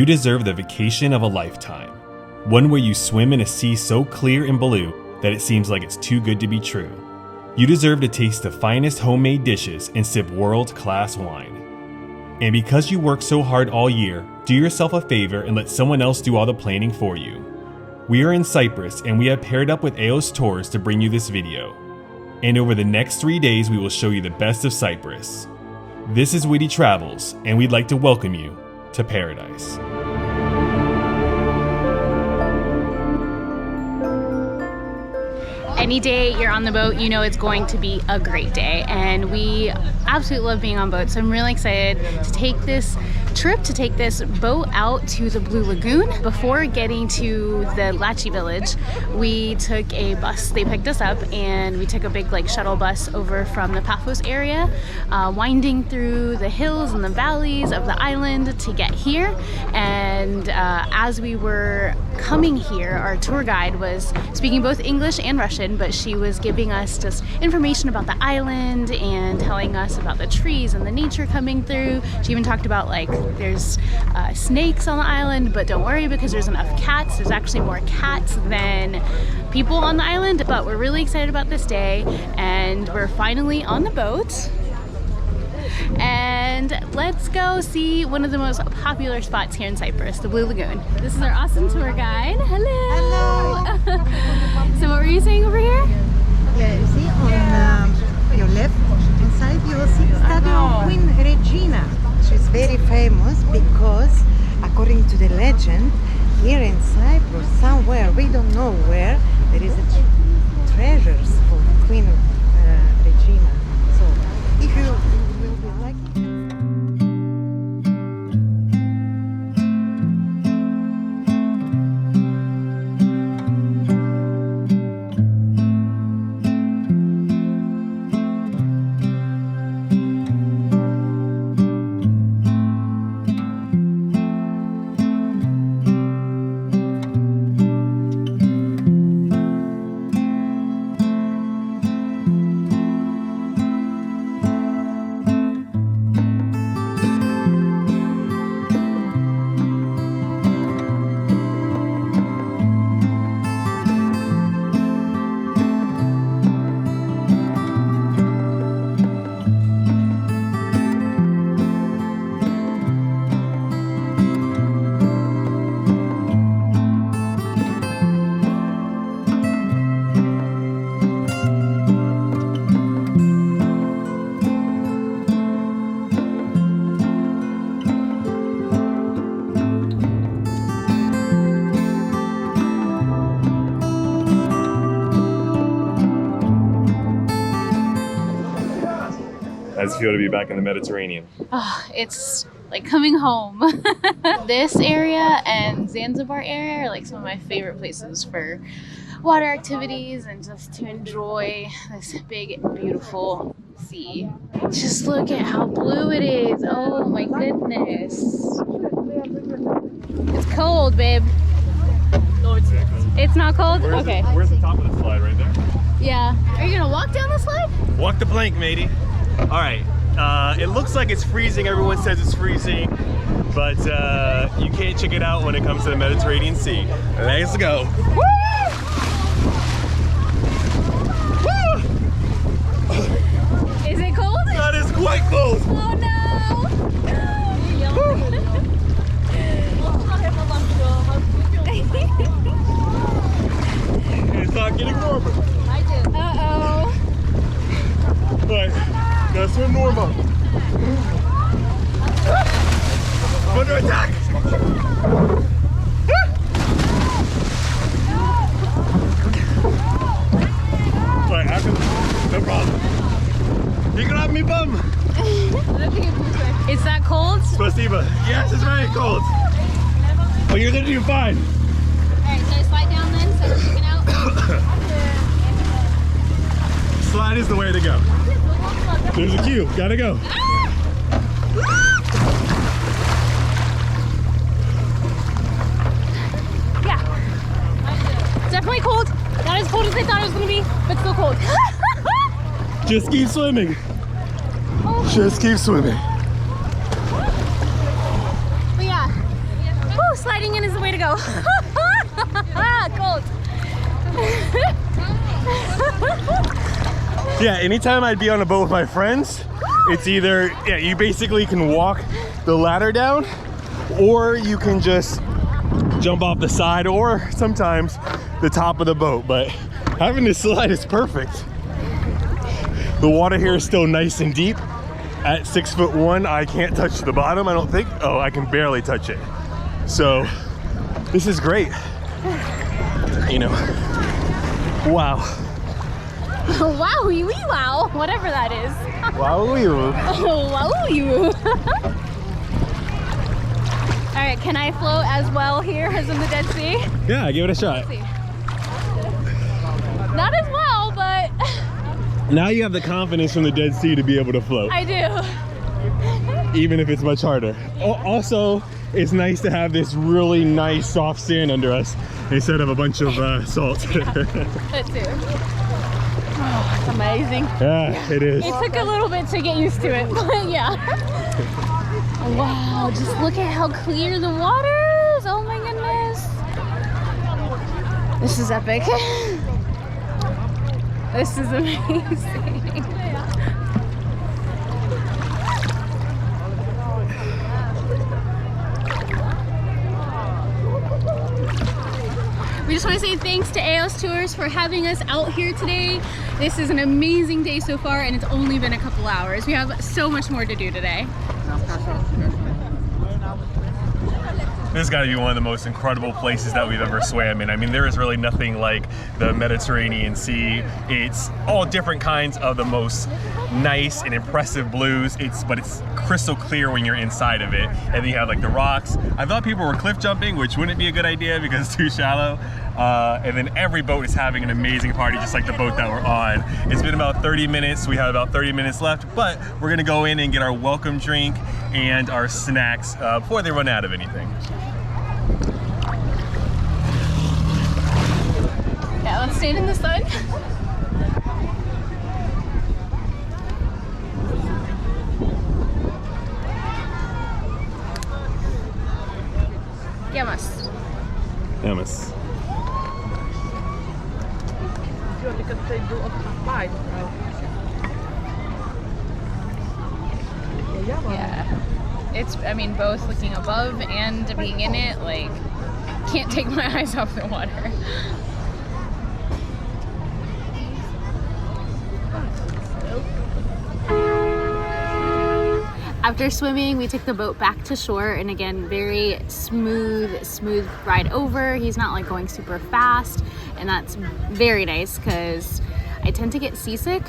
You deserve the vacation of a lifetime. One where you swim in a sea so clear and blue that it seems like it's too good to be true. You deserve to taste the finest homemade dishes and sip world-class wine. And because you work so hard all year, do yourself a favor and let someone else do all the planning for you. We are in Cyprus and we have paired up with EOS Tours to bring you this video. And over the next 3 days we will show you the best of Cyprus. This is WITY Travels and we'd like to welcome you to paradise. Any day you're on the boat, you know it's going to be a great day, and we absolutely love being on boats. So I'm really excited to take this trip, to take this boat out to the Blue Lagoon. Before getting to the Lachi village, we took a bus. They picked us up and we took a big shuttle bus over from the Paphos area, winding through the hills and the valleys of the island to get here. And as we were coming here, our tour guide was speaking both English and Russian, but she was giving us just information about the island and telling us about the trees and the nature coming through. She even talked about there's snakes on the island, but don't worry because there's enough cats. There's actually more cats than people on the island, but we're really excited about this day and we're finally on the boat. And let's go see one of the most popular spots here in Cyprus, the Blue Lagoon. This is our awesome tour guide. Hello! Hello! So what were you saying over here? Yeah, you see on your left inside you will see the statue of Queen Regina. She's very famous because, according to the legend, here in Cyprus, somewhere, we don't know where, there is a treasures for Queen Regina. So if you will be lucky. How does it feel to be back in the Mediterranean? Oh, it's like coming home. This area and Zanzibar area are some of my favorite places for water activities and just to enjoy this big beautiful sea. Just look at how blue it is. Oh my goodness. It's cold, babe. No, it's not cold. It's not cold? Okay. Where's the top of the slide? Right there? Yeah. Are you gonna walk down the slide? Walk the plank, matey. All right, it looks like it's freezing. Everyone says it's freezing, but you can't check it out when it comes to the Mediterranean Sea. Let's go. Woo! Woo! Is it cold? That is quite cold. Oh no! It's not getting warmer. Uh-oh. But gotta swim normal. Under attack! Alright, no problem. You grab me bum! It's that cold? Spasiba. Yes, it's very cold. But you're gonna do fine. Alright, so slide down then, so we're chicken out. Slide is the way to go. There's a queue, gotta go. Yeah. It's definitely cold. Not as cold as I thought it was gonna be, but still cold. Just keep swimming. Just keep swimming. But yeah. Woo! is the way to go. Cold. Yeah, anytime I'd be on a boat with my friends, it's either, yeah, you basically can walk the ladder down, or you can just jump off the side, or sometimes the top of the boat. But having this slide is perfect. The water here is still nice and deep. At 6'1", I can't touch the bottom, I don't think. Oh, I can barely touch it. So this is great. You know, wow. Wow, wee wow, whatever that is. Wow, you. Wow, you. All right, can I float as well here as in the Dead Sea? Yeah, give it a shot. Let's see. Not as well, but Now you have the confidence from the Dead Sea to be able to float. I do. Even if it's much harder. Also, it's nice to have this really nice soft sand under us instead of a bunch of salt. That too. Oh, it's amazing. Yeah, it is. It took a little bit to get used to it, but yeah. Wow, just look at how clear the water is. Oh my goodness. This is epic. This is amazing. We just want to say thanks to EOS Tours for having us out here today. This is an amazing day so far, and it's only been a couple hours. We have so much more to do today. This has got to be one of the most incredible places that we've ever swam in. I mean, there is really nothing like the Mediterranean Sea. It's all different kinds of the most nice and impressive blues. But it's crystal clear when you're inside of it. And then you have like the rocks. I thought people were cliff jumping, which wouldn't be a good idea because it's too shallow. And then every boat is having an amazing party, just like the boat that we're on. It's been about 30 minutes. We have about 30 minutes left, but we're gonna go in and get our welcome drink and our snacks before they run out of anything. Yeah, let's stand in the sun. Yamas. Yamas. Yeah. It's, I mean, both looking above and being in it, like, can't take my eyes off the water. After swimming, we took the boat back to shore, and again, very smooth ride over. He's not like going super fast, and that's very nice because I tend to get seasick.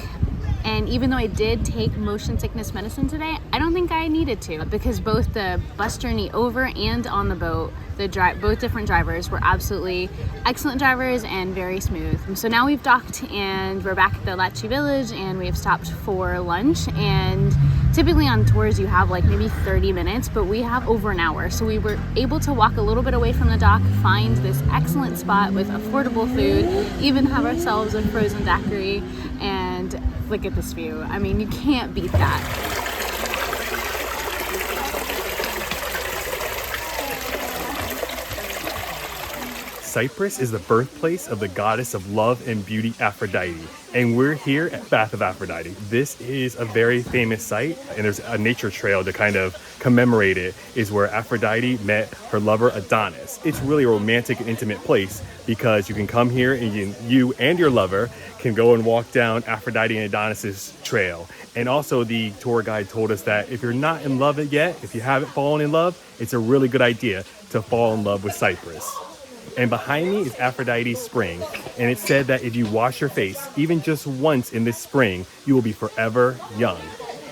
And even though I did take motion sickness medicine today, I don't think I needed to, because both the bus journey over and on the boat, both different drivers were absolutely excellent drivers and very smooth. So now we've docked and we're back at the Lachi village, and we've stopped for lunch. And typically on tours you have like maybe 30 minutes, but we have over an hour. So we were able to walk a little bit away from the dock, find this excellent spot with affordable food, even have ourselves a frozen daiquiri, and look at this view. I mean, you can't beat that. Cyprus is the birthplace of the goddess of love and beauty, Aphrodite, and we're here at Bath of Aphrodite. This is a very famous site, and there's a nature trail to kind of commemorate it, is where Aphrodite met her lover Adonis. It's really a romantic and intimate place because you can come here and you and your lover can go and walk down Aphrodite and Adonis's trail. And also the tour guide told us that if you're not in love yet, if you haven't fallen in love, it's a really good idea to fall in love with Cyprus. And behind me is Aphrodite's spring, and it said that if you wash your face even just once in this spring, you will be forever young.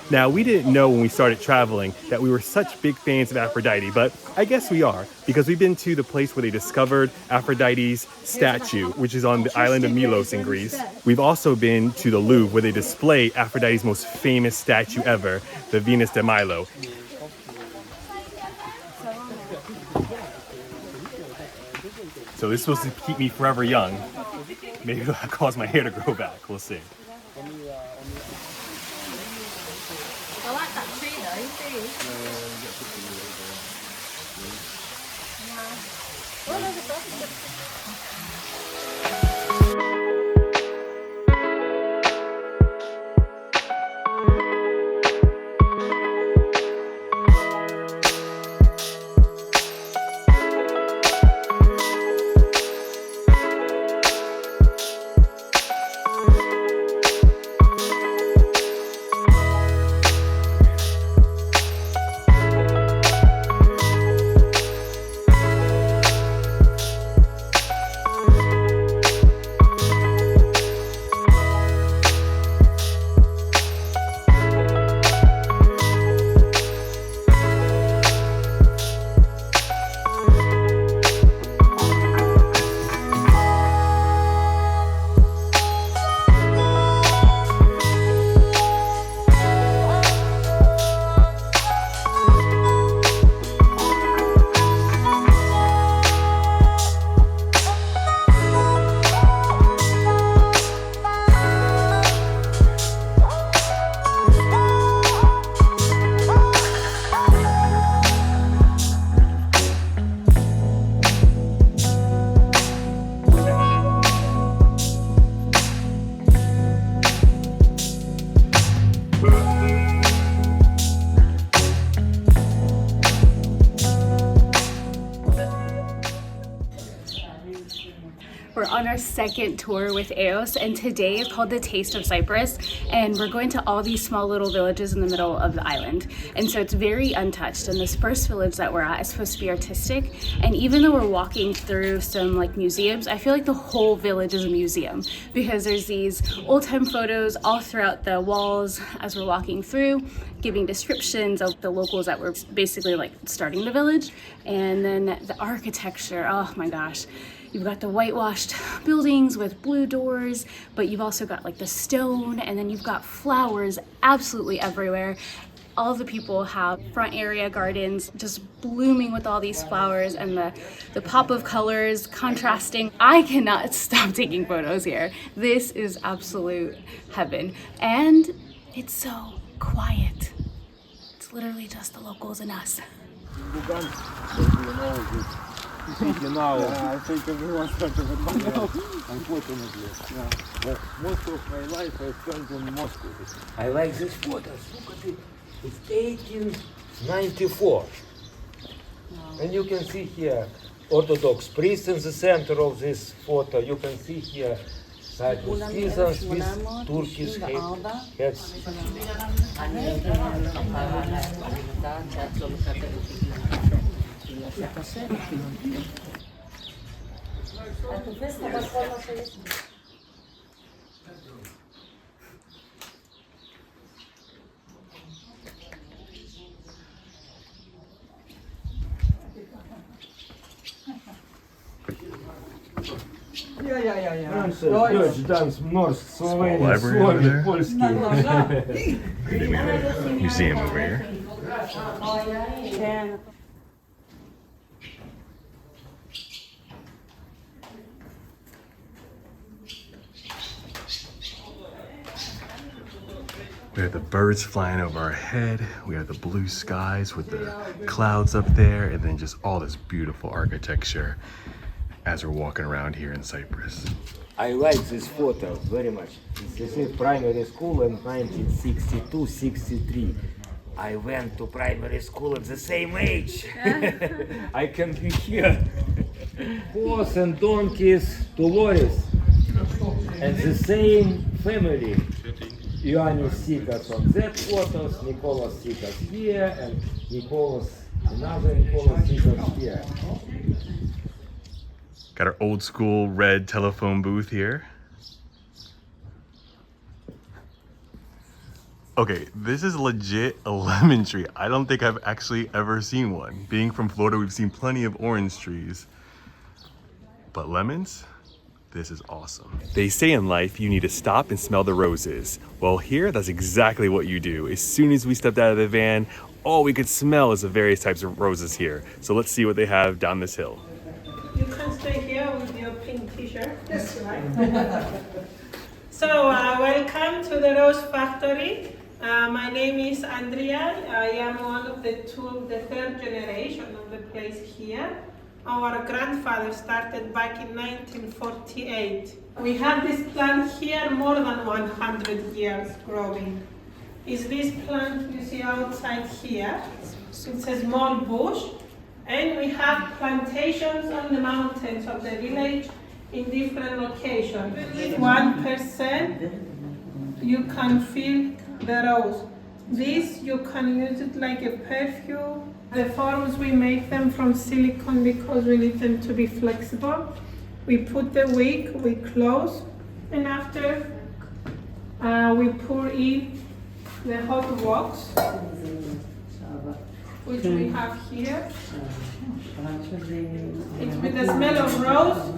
Now, we didn't know when we started traveling that we were such big fans of Aphrodite, but I guess we are, because we've been to the place where they discovered Aphrodite's statue, which is on the island of Milos in Greece. We've also been to the Louvre, where they display Aphrodite's most famous statue ever, the Venus de Milo. So this is supposed to keep me forever young. Maybe it'll cause my hair to grow back. We'll see. We're on our second tour with EOS, and today is called the Taste of Cyprus, and we're going to all these small little villages in the middle of the island. And so it's very untouched, and this first village that we're at is supposed to be artistic, and even though we're walking through some like museums, I feel like the whole village is a museum because there's these old-time photos all throughout the walls as we're walking through, giving descriptions of the locals that were basically like starting the village. And then the architecture, oh my gosh. You've got the whitewashed buildings with blue doors, but you've also got like the stone, and then you've got flowers absolutely everywhere. All of the people have front area gardens just blooming with all these flowers, and the pop of colors contrasting. I cannot stop taking photos here. This is absolute heaven. And it's so quiet. It's literally just the locals and us. I think everyone started with Moscow, unfortunately. Yeah. But most of my life I spent in Moscow. I like this photo. Look at it. It's 1894. And you can see here Orthodox priest in the center of this photo. You can see here Cyprus peasants with Turkish heads. Dutch, dance, Norse, Slovenian, library over Slovenian, there. Museum over here. We have the birds flying over our head. We have the blue skies with the clouds up there, and then just all this beautiful architecture as we're walking around here in Cyprus. I like this photo very much. This is primary school in 1962-63. I went to primary school at the same age. I can be here. Horse and donkeys, Dolores, and the same family. Ioannis Sikas on that photos, Nicholas Sikas here, and another Nicholas Sikas here. Got our old school red telephone booth here. Okay, this is legit a lemon tree. I don't think I've actually ever seen one. Being from Florida, we've seen plenty of orange trees. But lemons? This is awesome. They say in life you need to stop and smell the roses. Well, here, that's exactly what you do. As soon as we stepped out of the van, all we could smell is the various types of roses here. So let's see what they have down this hill. You can stay here with your pink t-shirt. That's right. So, welcome to the Rose Factory. My name is Andrea. I am one of the third generation of the place here. our grandfather started back in 1948. We have this plant here more than 100 years growing. Is this plant you see outside here? It's a small bush, and we have plantations on the mountains of the village in different locations. With 1%, you can feel the rose. This, you can use it like a perfume. The forms, we make them from silicone because we need them to be flexible. We put the wick, we close, and after we pour in the hot wax, which we have here. It's with the smell of rose,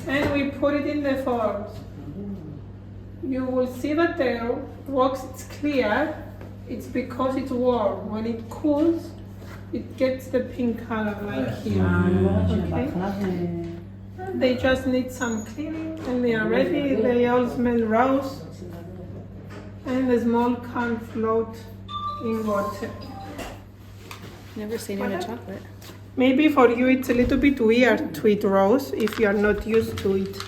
and we put it in the forms. You will see that the wax is clear. It's because it's warm. When it cools, it gets the pink color like here. Okay? They just need some cleaning and they are ready. They all smell rose, and the small can float in water. Never seen it in chocolate. Maybe for you it's a little bit weird to eat rose if you are not used to it.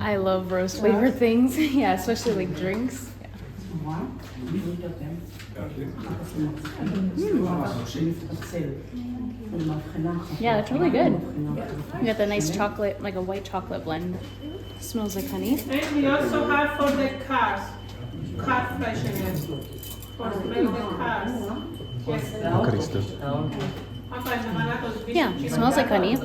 I love rose flavored things. Yeah, especially like drinks. Yeah, that's really good. You got the nice chocolate, like a white chocolate blend. Smells like honey. And we also have for the cars, car freshness. For smell the cars. Yeah, it smells like honey.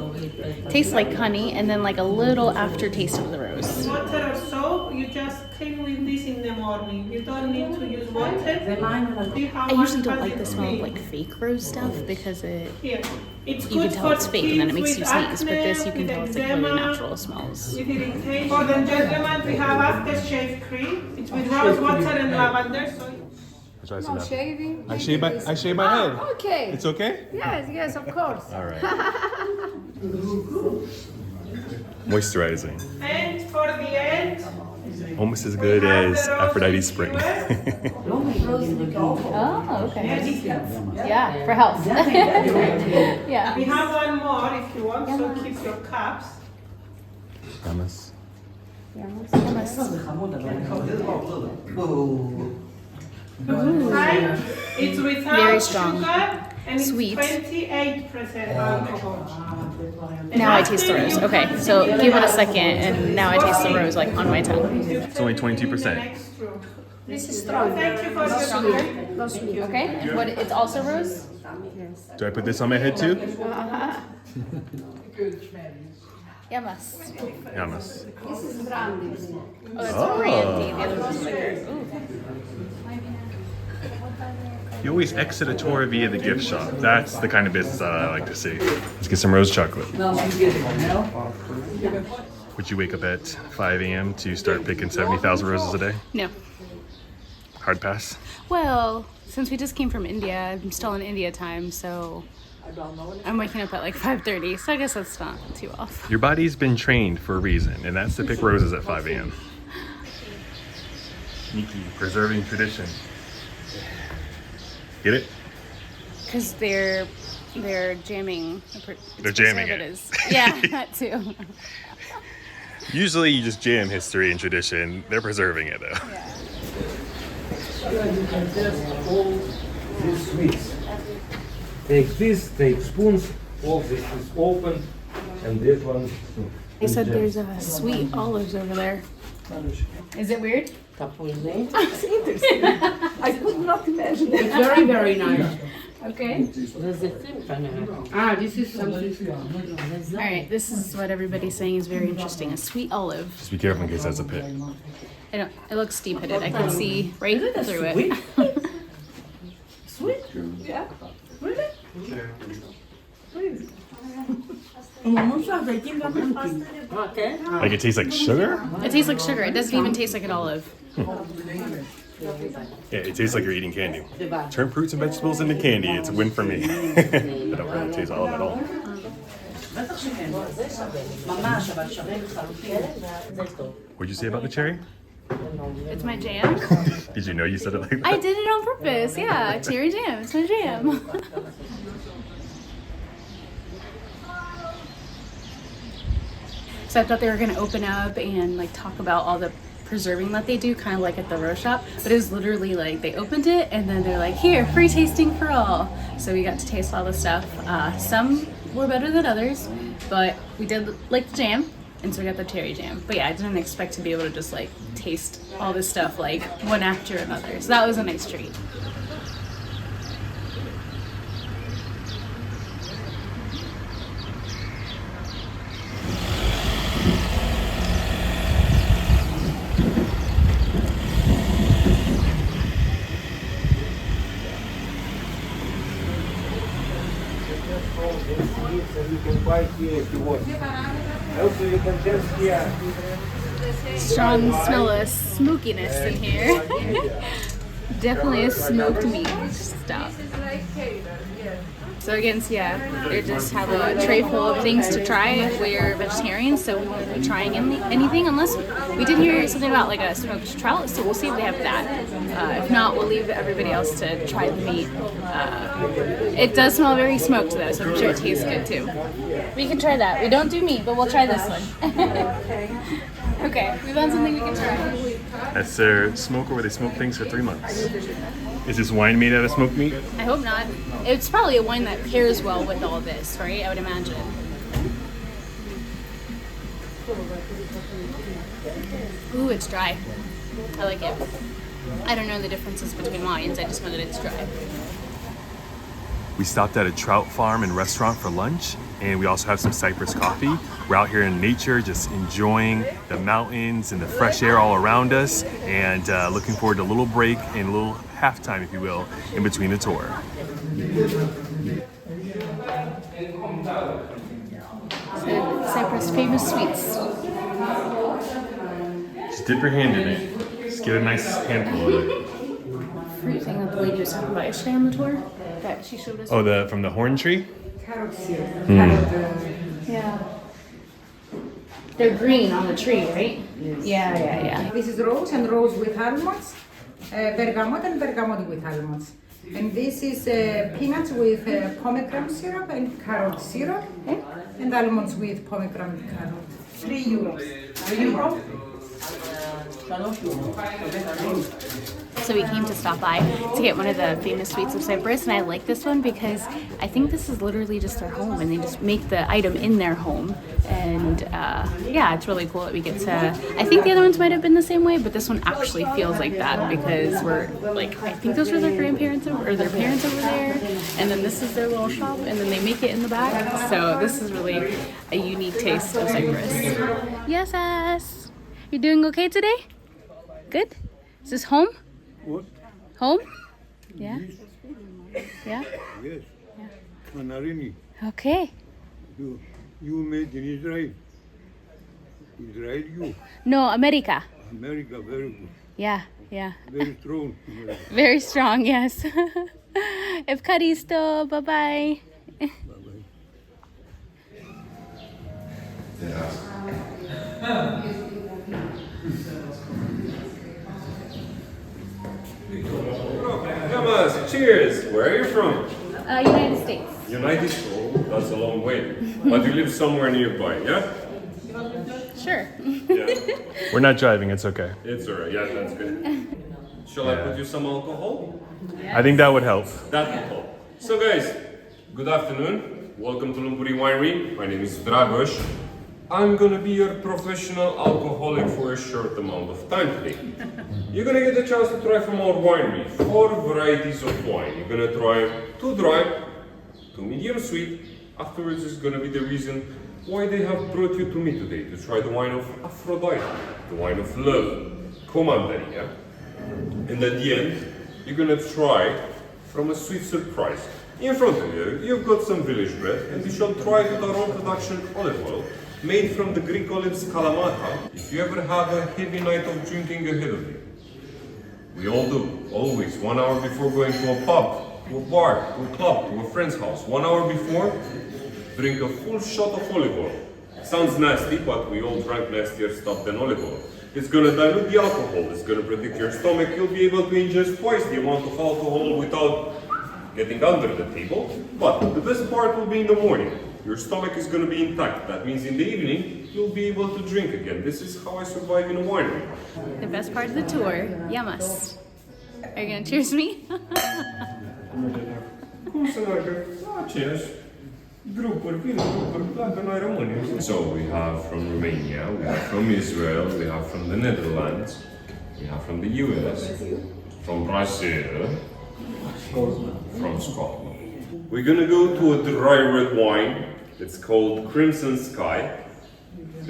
Tastes like honey, and then like a little aftertaste of the rose. Water or soap, you just clean with this in the morning. You don't need to use water. I usually don't like the smell of like fake rose stuff because it Here. It's you can good tell for it's fake and then it makes kids you with sneeze. But acne, this you can with tell it's like really eczema, natural smells. with irritation. For the gentleman, we have aftershave cream. It's with rose water and lavender. So No shaving. I shave my head. Okay. It's okay? Yes, of course. All right. Moisturizing. and for the end, Almost as good as Aphrodite Spring. Oh, okay. Yeah, for health. Yeah. we have one more if you want. So keep your cups. Hummus. Right? It's without Very strong. sugar and it's Sweet. 28% alcohol. Now I taste the rose. Okay, so give it a second, and now I taste the rose like on my tongue. It's only 22%. Next room. This is strong. Thank you for your Stronger? No sweet. Okay. What? It's also rose. Do I put this on my head too? Yamas. Hummus. This is brandy. Oh, that's brandy. The other one's liquor. Ooh. You always exit a tour via the gift shop. That's the kind of business that I like to see. Let's get some rose chocolate. Would you wake up at 5 a.m. to start picking 70,000 roses a day? No. Hard pass? Well, since we just came from India, I'm still in India time, so I'm waking up at like 5:30. So I guess that's not too off. Your body's been trained for a reason, and that's to pick roses at 5 a.m. Nikki, preserving tradition. Get it? Because they're jamming. They're jamming it. Yeah, that too. Usually you just jam history and tradition. They're preserving it though. Yeah. You can test all these sweets. Take this, take spoons, all this is open, and this one. They said there's a sweet olives over there. Is it weird? It's interesting. I could not imagine it. Very, very nice. Okay. This is something. All right. This is what everybody's saying is very interesting. A sweet olive. Just be careful in case that's a pit. I don't. It looks steep-headed. I can see right through it. Sweet? Yeah. Really? Okay. Like it tastes like sugar? It tastes like sugar. It doesn't even taste like an olive. Yeah, it tastes like you're eating candy. Turn fruits and vegetables into candy. It's a win for me. I don't really taste olive at all. What'd you say about the cherry? It's my jam. Did you know you said it like that? I did it on purpose. Yeah, cherry jam. It's my jam. So I thought they were gonna open up and like talk about all the preserving that they do, kind of like at the row shop, but it was literally like they opened it and then they're like, here, free tasting for all. So we got to taste all the stuff. Some were better than others, but we did like the jam, and so we got the cherry jam. But yeah, I didn't expect to be able to just like taste all this stuff like one after another, so that was a nice treat. You can buy here if you want. Also, you can just here. Strong smell of smokiness in here. Definitely a smoked meat stuff. So again, so yeah, they just have a tray full of things to try. We're vegetarians, so we won't be trying anything unless we did hear something about like a smoked trout, so we'll see if they have that. If not, we'll leave everybody else to try the meat. It does smell very smoked though, so I'm sure it tastes good too. We can try that. We don't do meat, but we'll try this one. Okay, we found something we can try. That's their smoker where they smoke things for 3 months. Is this wine made out of smoked meat? I hope not. It's probably a wine that pairs well with all this, right? I would imagine. Ooh, it's dry. I like it. I don't know the differences between wines, I just know that it's dry. We stopped at a trout farm and restaurant for lunch, and we also have some Cyprus coffee. We're out here in nature, just enjoying the mountains and the fresh air all around us, and looking forward to a little break and a little halftime, if you will, in between the tour. So, Cyprus famous sweets. Just dip your hand in it. Just get a nice handful of it. Fruit thing that the lady was talking about yesterday on the tour that she showed us. Oh, from the horn tree? Carrot syrup. Yeah. They're green on the tree, right? Yes. Yeah. This is rose and rose with almonds, bergamot and bergamot with almonds. And this is peanuts with pomegranate syrup and carrot syrup, and almonds with pomegranate carrot. €3. So we came to stop by to get one of the famous sweets of Cyprus, and I like this one because I think this is literally just their home, and they just make the item in their home. And yeah, it's really cool that we get to, I think the other ones might have been the same way, but this one actually feels like that because we're like, I think those were their grandparents or their parents over there, and then this is their little shop, and then they make it in the back. So this is really a unique taste of Cyprus. Yes, ass. You doing okay today? Good? Is this home? What? Home? Yeah? Yeah? Yes. Manarini. Okay. You made in Israel. Israel, you. No, America. America, very good. Yeah. Very strong. Very strong, yes. Evkaristo, bye-bye. Thomas, cheers! Where are you from? United States. United States? That's a long way. But you live somewhere nearby, yeah? Sure. Yeah. We're not driving, it's okay. It's alright, yeah, that's good. Shall I put you some alcohol? I think that would help. That will help. So guys, good afternoon. Welcome to Lumpuri Winery. My name is Dragos. I'm gonna be your professional alcoholic for a short amount of time today. You're gonna get a chance to try from our winery 4 varieties of wine. You're gonna try 2 dry, 2 medium sweet. Afterwards is gonna be the reason why they have brought you to me today, to try the wine of Aphrodite, the wine of love, Comandari, yeah? And at the end, you're gonna try from a sweet surprise. In front of you, you've got some village bread, and you shall try with our own production olive oil, made from the Greek olives Kalamata, if you ever have a heavy night of drinking ahead of you. We all do, always, 1 hour before going to a pub, to a bar, to a club, to a friend's house. 1 hour before, drink a full shot of olive oil. Sounds nasty, but we all drank nastier stuff than olive oil. It's gonna dilute the alcohol, it's gonna protect your stomach, you'll be able to ingest twice the amount of alcohol without getting under the table. But the best part will be in the morning. Your stomach is going to be intact. That means in the evening, you'll be able to drink again. This is how I survive in a winery. The best part of the tour, yamas. Are you gonna cheers me? Cum să meargă? Aceeași. Grupuri, vin grupuri, dacă noi rămânem. So we have from Romania, we have from Israel, we have from the Netherlands, we have from the US, from Brazil, from Scotland. We're gonna go to a dry red wine. It's called Crimson Sky.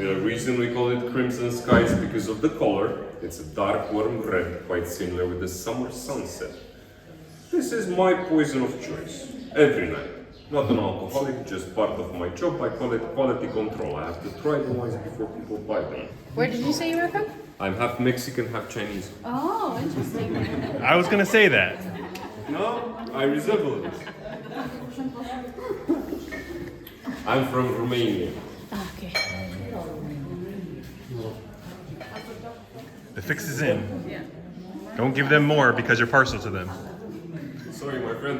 The reason we call it Crimson Sky is because of the color. It's a dark warm red, quite similar with the summer sunset. This is my poison of choice, every night. Not an alcoholic, just part of my job. I call it quality control. I have to try the wines before people buy them. Where did you say you were from? I'm half Mexican, half Chinese. Oh, interesting. I was gonna say that. No, I resemble it. I'm from Romania. Okay. The fix is in. Don't give them more because you're partial to them. Sorry, my friend.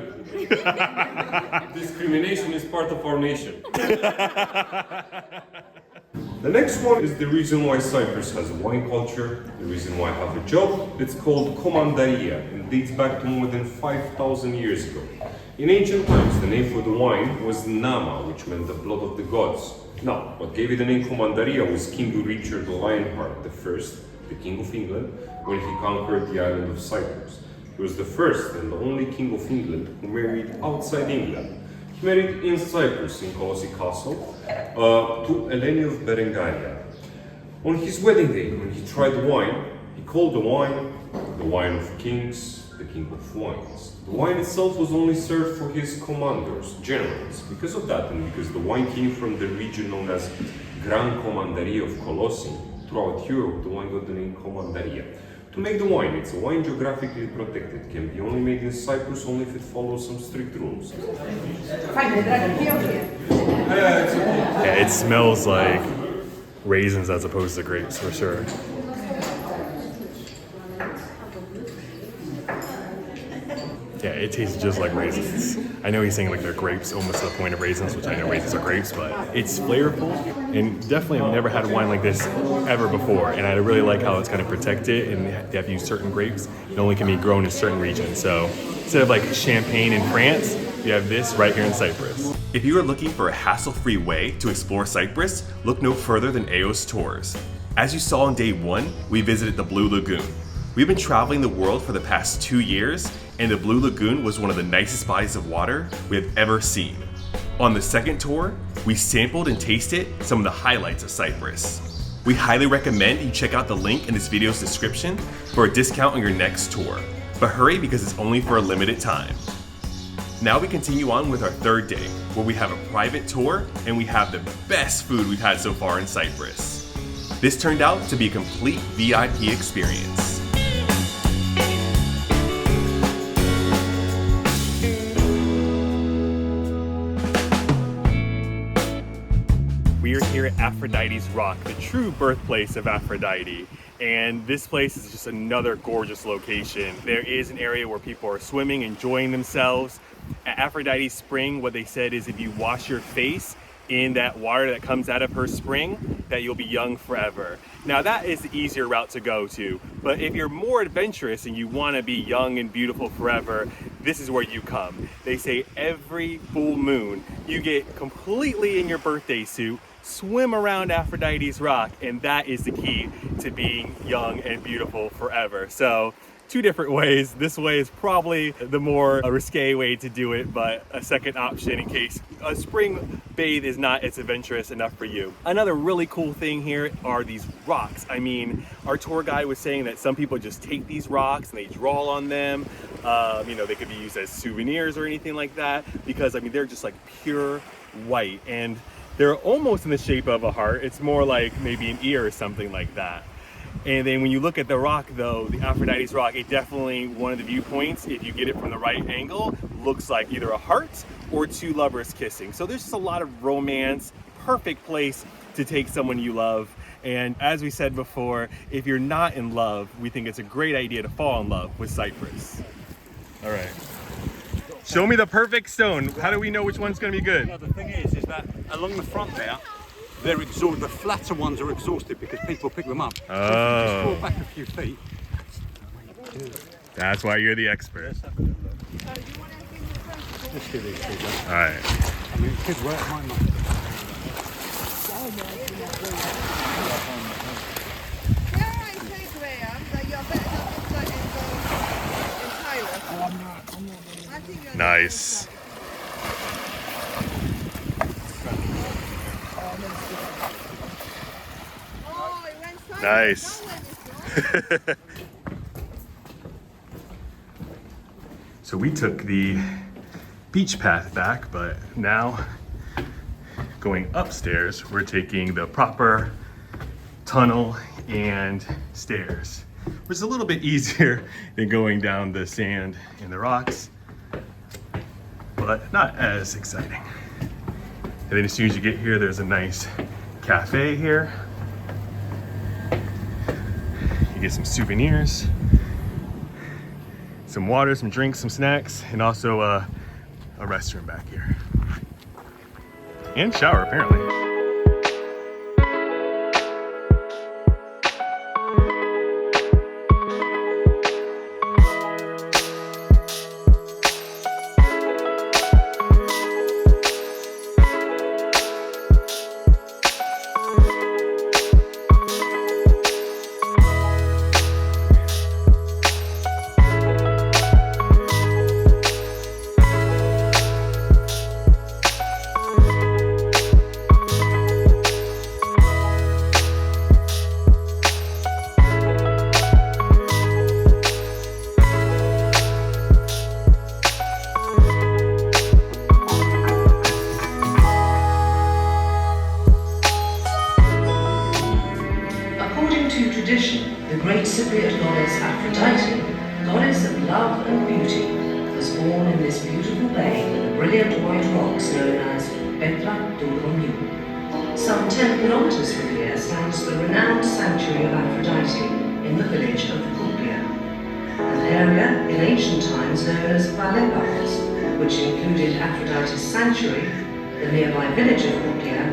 Discrimination is part of our nation. The next one is the reason why Cyprus has a wine culture, the reason why I have a job. It's called Commandaria and dates back to more than 5,000 years ago. In ancient times, the name for the wine was Nama, which meant the blood of the gods. Now, what gave it the name Commandaria was King Richard the Lionheart I, the King of England, when he conquered the island of Cyprus. He was the first and the only King of England who married outside England. He married in Cyprus, in Colossi Castle, to Eleni of Berengaria. On his wedding day, when he tried the wine, he called the wine of kings, the king of wines. The wine itself was only served for his commanders, generals. Because of that, and because the wine came from the region known as Gran Commandaria of Colossi, throughout Europe, the wine got the name Commandaria. To make the wine, it's a wine geographically protected. It can be only made in Cyprus only if it follows some strict rules. Yeah, it smells like raisins as opposed to grapes for sure. Yeah, it tastes just like raisins. I know he's saying like they're grapes, almost to the point of raisins, which I know raisins are grapes, but it's flavorful. And definitely I've never had wine like this ever before. And I really like how it's kind of protected and they have to use certain grapes. It only can be grown in certain regions. So instead of like champagne in France, you have this right here in Cyprus. If you are looking for a hassle-free way to explore Cyprus, look no further than EOS Tours. As you saw on day 1, we visited the Blue Lagoon. We've been traveling the world for the past 2 years, and the Blue Lagoon was one of the nicest bodies of water we have ever seen. On the second tour, we sampled and tasted some of the highlights of Cyprus. We highly recommend you check out the link in this video's description for a discount on your next tour. But hurry because it's only for a limited time. Now we continue on with our third day, where we have a private tour and we have the best food we've had so far in Cyprus. This turned out to be a complete VIP experience. We are here at Aphrodite's Rock, the true birthplace of Aphrodite. And this place is just another gorgeous location. There is an area where people are swimming, enjoying themselves. At Aphrodite's spring, what they said is if you wash your face in that water that comes out of her spring, that you'll be young forever. Now that is the easier route to go to, but if you're more adventurous and you want to be young and beautiful forever, this is where you come. They say every full moon, you get completely in your birthday suit, swim around Aphrodite's Rock, and that is the key to being young and beautiful forever. So, two different ways. This way is probably the more risque way to do it, but a second option in case a spring bathe is not as adventurous enough for you. Another really cool thing here are these rocks. I mean, our tour guide was saying that some people just take these rocks and they draw on them. You know, they could be used as souvenirs or anything like that because, I mean, they're just like pure white and they're almost in the shape of a heart. It's more like maybe an ear or something like that. And then when you look at the rock though, the Aphrodite's Rock, it definitely, one of the viewpoints, if you get it from the right angle, looks like either a heart or two lovers kissing. So there's just a lot of romance, perfect place to take someone you love. And as we said before, if you're not in love, we think it's a great idea to fall in love with Cyprus. All right. Show me the perfect stone. How do we know which one's gonna be good? Well, the thing is that along the front there, they're exhausted. The flatter ones are exhausted because people pick them up. So if you just Oh, fall back a few feet. that's why you're the expert. Let's do these two. All right. I mean, kids work mine. Nice. Nice. So we took the beach path back, but now going upstairs, we're taking the proper tunnel and stairs, which is a little bit easier than going down the sand and the rocks, but not as exciting. And then as soon as you get here, there's a nice cafe here. You get some souvenirs, some water, some drinks, some snacks, and also a restroom back here. And shower, apparently. The great Cypriot goddess Aphrodite, goddess of love and beauty, was born in this beautiful bay with the brilliant white rocks known as Petla Dolomiu. Some 10 kilometers from here stands the renowned sanctuary of Aphrodite in the village of Kuplia, an area in ancient times known as Paphos, which included Aphrodite's sanctuary, the nearby village of Kuplia,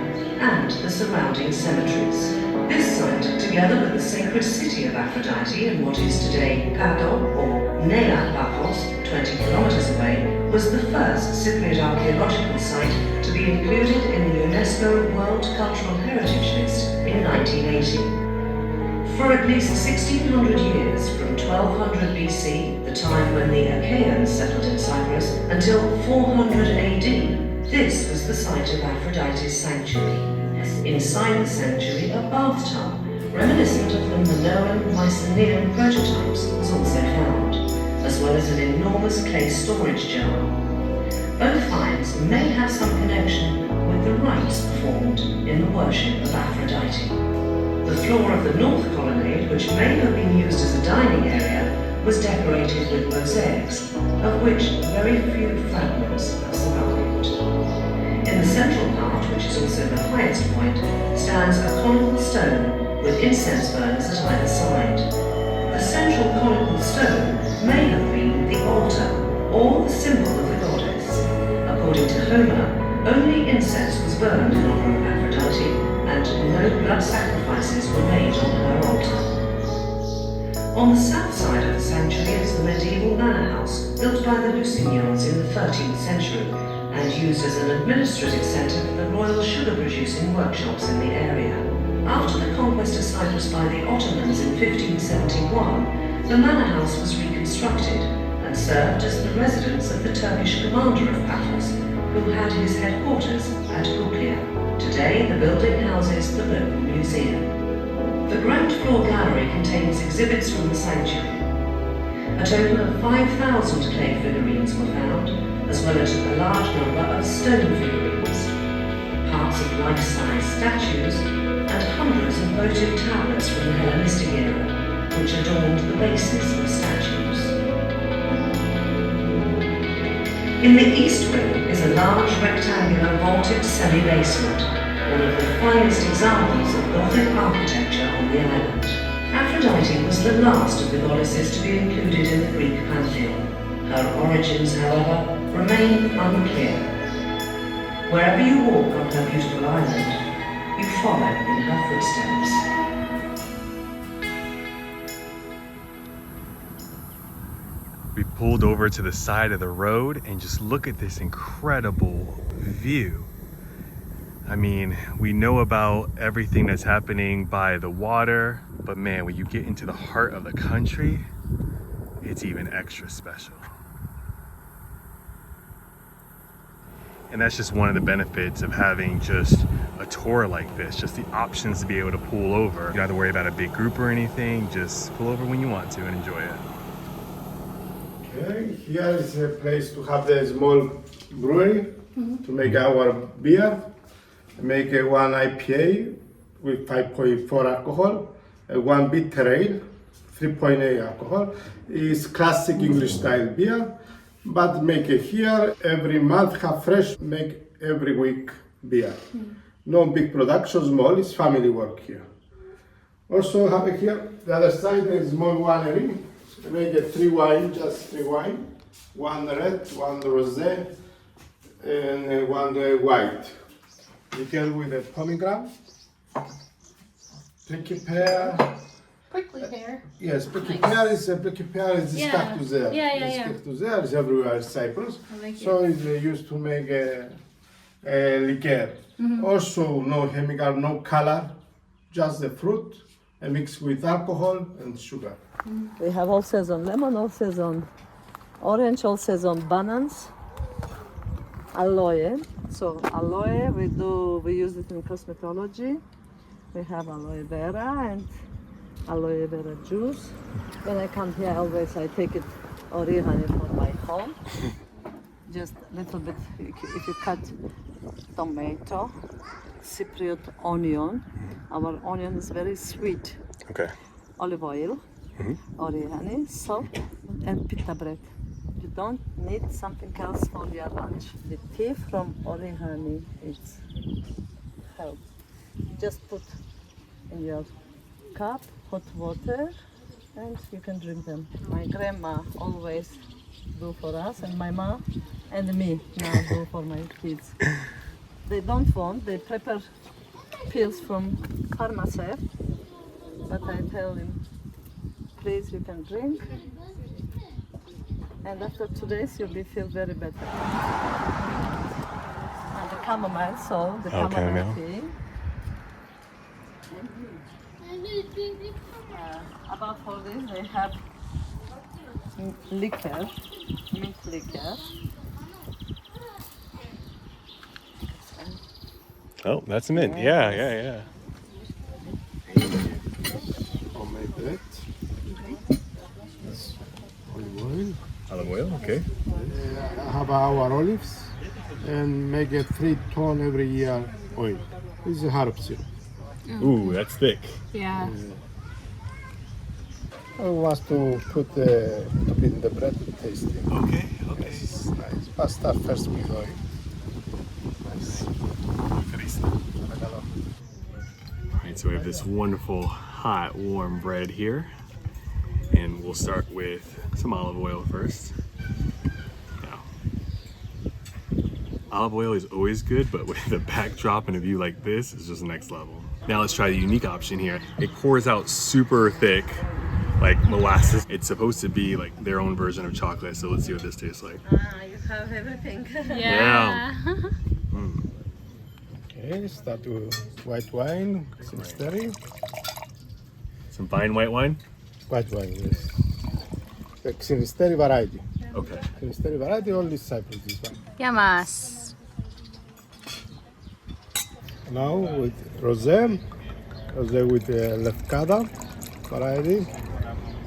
and the surrounding cemeteries. This site, together with the sacred city of Aphrodite in what is today Paphos or Nea Paphos, 20 kilometers away, was the first Cypriot archaeological site to be included in the UNESCO World Cultural Heritage List in 1980. For at least 1600 years, from 1200 BC, the time when the Achaeans settled in Cyprus, until 400 AD, this was the site of Aphrodite's sanctuary. Inside the sanctuary, a bathtub, reminiscent of the Minoan-Mycenaean prototypes, was also found, as well as an enormous clay storage jar. Both finds may have some connection with the rites performed in the worship of Aphrodite. The floor of the north colonnade, which may have been used as a dining area, was decorated with mosaics, of which very few fragments have survived. In the central part, which is also the highest point, stands a conical stone with incense burners at either side. The central conical stone may have been the altar, or the symbol of the goddess. According to Homer, only incense was burned in honor of Aphrodite, and no blood sacrifices were made on her altar. On the south side of the sanctuary is the medieval manor house, built by the Lusignans in the 13th century, and used as an administrative centre for the royal sugar-producing workshops in the area. After the conquest of Cyprus by the Ottomans in 1571, the manor house was reconstructed and served as the residence of the Turkish commander of Paphos, who had his headquarters at Kuplia. Today, the building houses the local museum. The ground floor gallery contains exhibits from the sanctuary. A total of 5,000 clay figurines were found, as well as a large number of stone figurines, parts of life-size statues, and hundreds of votive tablets from the Hellenistic era, which adorned the bases of statues. In the east wing is a large rectangular vaulted semi-basement, one of the finest examples of Gothic architecture on the island. Aphrodite was the last of the goddesses to be included in the Greek pantheon. Her origins, however, remain unclear. Wherever you walk on her beautiful island, you follow in her footsteps. We pulled over to the side of the road and just look at this incredible view. I mean, we know about everything that's happening by the water, but man, when you get into the heart of the country, it's even extra special. And that's just one of the benefits of having just a tour like this, just the options to be able to pull over. You don't have to worry about a big group or anything, just pull over when you want to and enjoy it. Okay, here is a place to have the small brewery to make our beer. Make a one IPA with 5.4 alcohol, one bitter ale, 3.8 alcohol. It's classic English style beer, but make it here every month, have fresh, make every week beer. No big production, small, it's family work here. Also have it here, the other side, a small winery. Make it 3 wine, just 3 wine. One red, one rosé, and one white. Liqueur with a pomegranate, prickly pear. Prickly pear. Yes, prickly pear is stuck to there. Yeah. Stuck to there. It's everywhere in Cyprus. I like So it's used to make a liqueur. Also, no chemical, no color, just the fruit, and mixed with alcohol and sugar. We have all season lemon, all season orange, all season bananas, aloe. So aloe, we use it in cosmetology. We have aloe vera and aloe vera juice. When I come here, always I take it oregano for my home. Just a little bit. If you cut tomato, Cypriot onion. Our onion is very sweet. Okay. Olive oil, oregano, salt, and pita bread. You don't need something else for your lunch. The tea from oregano, it's help. Just put in your cup hot water and you can drink them. My grandma always do for us, and my mom and me now do for my kids. They don't want, they prepare pills from pharmacy, but I tell him, please you can drink. And after 2 days, you'll feel very better. And the chamomile, so the chamomile tea. About for this, they have liquor, mint liquor. Oh, that's mint. Yeah. Homemade bread. Olive oil. Olive oil, okay. Have our olives and make a 3 ton every year oil. This is herb syrup. Ooh, that's thick. Yeah. I want to put in the bread to taste it. Okay. It's nice. Pasta first with oil. Nice. Alright, so we have this wonderful, hot, warm bread here. And we'll start with some olive oil first. Now, olive oil is always good, but with a backdrop and a view like this, it's just next level. Now let's try the unique option here. It pours out super thick, like molasses. It's supposed to be like their own version of chocolate, so let's see what this tastes like. You have everything. Yeah. Okay, start with white wine, some stirring. Some fine white wine? White wine, yes. The Xinisteri variety. Okay. Xinisteri variety, only Cyprus this one. Yamas. Now with rosé with Lefkada variety.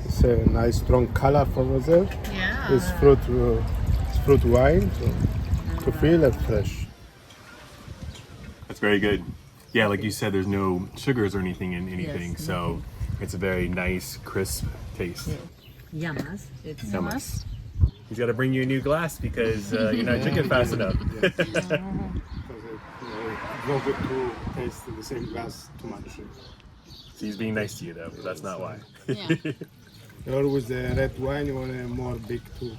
It's a nice strong color for rosé. Yeah. It's fruit wine, so to feel it fresh. That's very good. Yeah, like you said, there's no sugars or anything in anything, Yes, so it's a very nice, crisp taste. Yamas. It's Yamas. He's got to bring you a new glass because you're not drinking fast enough. Because it's not good to taste in the same glass too much. So he's being nice to you though, but that's not why. Always the red wine, you want a more big too.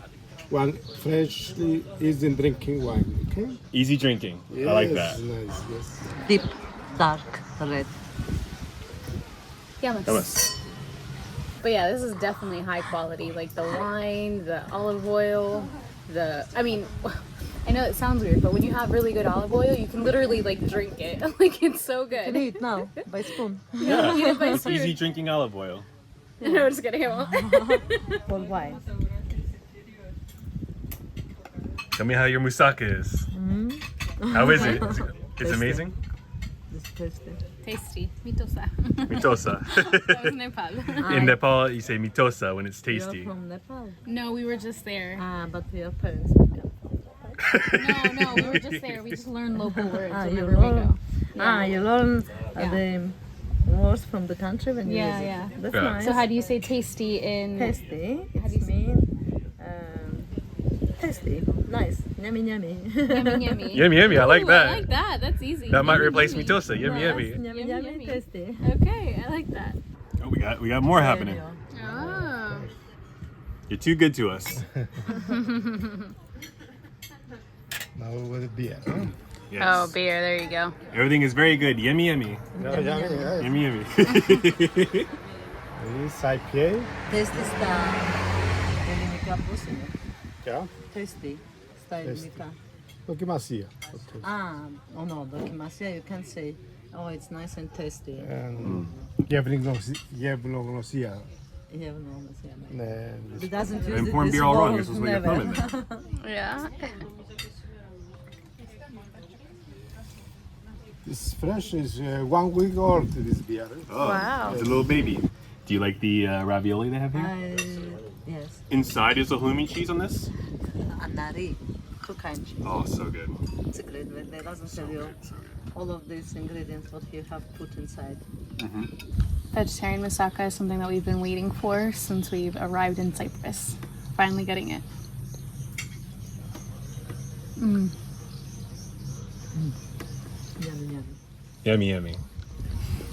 One freshly easy drinking wine, okay? Easy drinking. Yes, I like that. Nice, yes. deep, dark red. Yamas. But yeah, this is definitely high quality. Like the wine, the olive oil, I mean, I know it sounds weird, but when you have really good olive oil, you can literally like drink it. Like it's so good. Can you eat now by spoon? Yeah, eat it by It's spoon. easy drinking olive oil. No, just kidding. I won't. For wine. Tell me how your moussaka is. How is it? It's amazing. It's tasty. Tasty. Mitosa. Mitosa. That was Nepal. In Nepal, you say mitosa when it's tasty. You're from Nepal? No, we were just there. But your parents speak Nepal. No, we were just there. We just learned local words You whenever we learn. go. You learn Yeah. the words from the country when you Yeah, visit. yeah. That's Yeah. nice. So how do you say tasty in? Tasty. How do It you say- means tasty, nice, yummy, yummy. Yummy, yummy. Yummy, yummy. I like Ooh, that. I like that. That's easy. That might Yummy, replace yummy. mitosa. Yummy, Nice, yummy. yummy, Yummy, yummy, yummy. tasty. Okay, I like that. Oh, we got more happening. There you Oh. You're too good to us. Now with the beer. Huh? Yes. Oh, beer. There you go. Everything is very good. Yummy, yummy. Yeah, yeah. Yummy, yummy. This IPA. Tasty style. Ελληνικά πώς είναι? Yeah. Tasty. Στα ελληνικά. Δοκιμασία. Oh no, δοκιμασία, you can say, oh, it's nice and tasty. Γευλογνωσία. You have no idea. Ναι. It doesn't use Inform this beer all wrong. word, This is what you're never. filming there. Yeah. This fresh is 1 week old, this beer. Oh, Wow. it's a little baby. Do you like the ravioli they have here? Yes. Inside is the halloumi cheese on this? Anari. Two kinds. Oh, so good. It's a great way. They doesn't tell you all of these ingredients what you have put inside. Vegetarian moussaka is something that we've been waiting for since we've arrived in Cyprus. Finally getting it. Yummy, yummy. Yummy, yummy.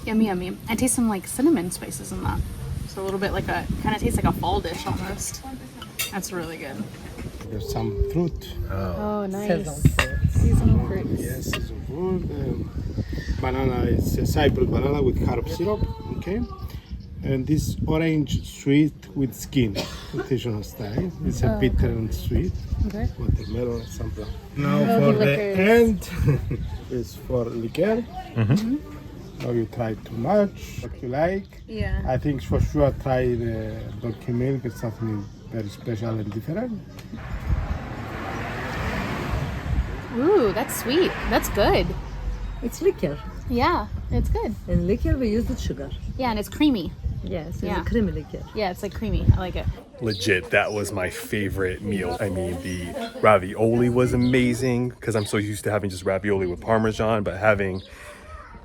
Yummy, yummy. I taste some like cinnamon spices in that. So a little bit like kind of tastes like a fall dish almost. That's really good. There's some fruit. Oh, nice. Seasonal fruits. Seasonal fruits. Yes, seasonal fruit. Banana is a Cyprus banana with carob syrup. Okay. And this orange sweet with skin, traditional style. It's a bitter and sweet. Okay. Watermelon and some plum. Now Oh, for the the liquors. end is for liqueur. Now you try too much, what you like. Yeah. I think for sure try the Dolce milk. It's something very special and different. Ooh, that's sweet. That's good. It's liquor. Yeah, it's good. In liquor we use the sugar. Yeah, and it's creamy. Yes, it's Yeah. a creamy liquor. Yeah, it's like creamy. I like it. Legit, that was my favorite meal. I mean, the ravioli was amazing because I'm so used to having just ravioli with Parmesan, but having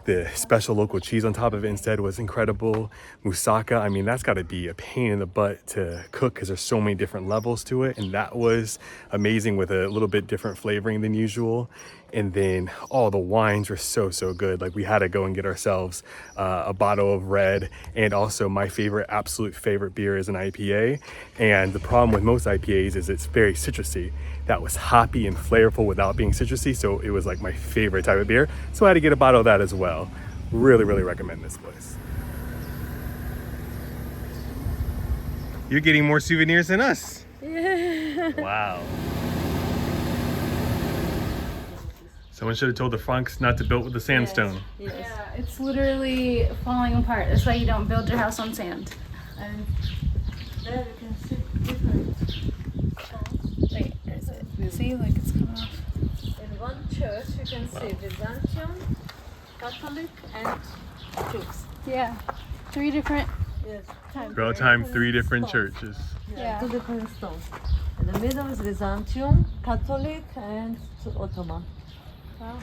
the special local cheese on top of it instead was incredible. Moussaka, I mean, that's got to be a pain in the butt to cook because there's so many different levels to it. And that was amazing with a little bit different flavoring than usual. And then all the wines were so good. Like we had to go and get ourselves a bottle of red. And also my absolute favorite beer is an IPA. And the problem with most IPAs is it's very citrusy. That was hoppy and flavorful without being citrusy. So it was like my favorite type of beer. So I had to get a bottle of that as well. Really recommend this place. You're getting more souvenirs than us. Yeah. Wow. Someone should have told the Franks not to build with the sandstone. Yeah, it's literally falling apart. That's why you don't build your house on sand. And there you can see different. Wait, is it? You see, like it's coming off. In one church you can see Byzantium, Catholic and Jews. Yeah, 3 different. Yes. Throughout time, 3 different churches. Yeah. 2 different stones. In the middle is Byzantium, Catholic and Ottoman. Wow.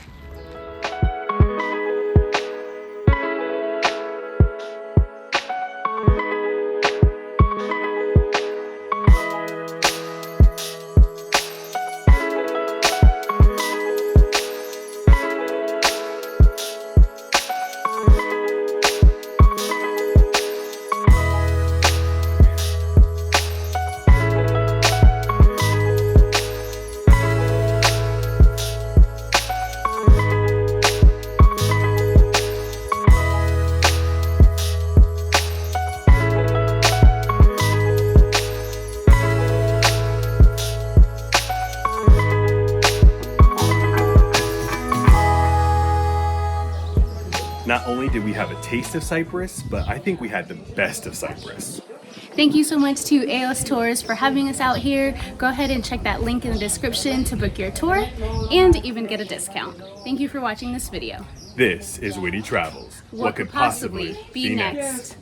Not only did we have a taste of Cyprus, but I think we had the best of Cyprus. Thank you so much to EOS Tours for having us out here. Go ahead and check that link in the description to book your tour and even get a discount. Thank you for watching this video. This is WITY Travels. What could possibly be next?